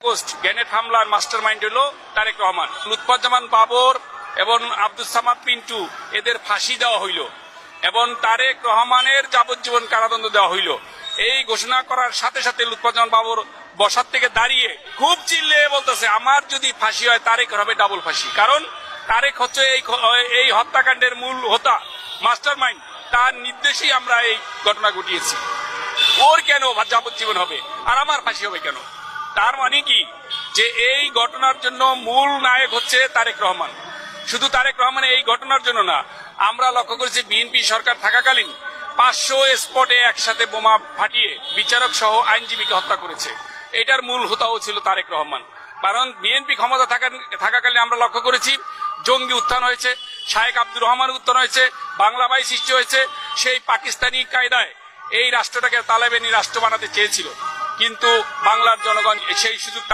Post grenade হামলার mastermind হলো তারেক রহমান। লুৎফুজ্জামান বাবর এবং আব্দুস সামাদ পিন্টু এদের ফাঁসি দেওয়া হইল এবং তারেক রহমানের যাবজ্জীবন কারাদণ্ড দেওয়া হইল। এই ঘোষণা করার সাথে সাথে লুৎফুজ্জামান বাবর বসার থেকে দাঁড়িয়ে খুব চিল্লে বলতেছে, আমার যদি ফাঁসি হয় তারেক হবে ডাবল ফাঁসি। কারণ তারেক হচ্ছে এই হত্যাকাণ্ডের মূল হোতা, মাস্টারমাইন্ড। তার নির্দেশেই আমরা এই ঘটনা ঘটিয়েছি। ওর কেন যাবজ্জীবন হবে আর আমার ফাঁসি হবে কেন? তার মানে কি যে এই ঘটনার জন্য মূল নায়ক হচ্ছে তারেক রহমান। শুধু তারেক রহমান এই ঘটনার জন্য না, আমরা লক্ষ্য করেছি বিএনপি সরকার থাকাকালীন 500 স্পটে একসাথে বোমা ফাটিয়ে বিচারক সহ আইনজীবীকে হত্যা করেছে। এটার মূল হোতাও ছিল তারেক রহমান। কারণ বিএনপি ক্ষমতা থাকাকালীন আমরা লক্ষ্য করেছি জঙ্গি উত্থান হয়েছে, শায়েখ আব্দুর রহমান উত্থান হয়েছে, বাংলা বাই সৃষ্টি হয়েছে। সেই পাকিস্তানি কায়দায় এই রাষ্ট্রটাকে তালেবানি রাষ্ট্র বানাতে চেয়েছিল, কিন্তু বাংলার জনগণ সেই সুযোগ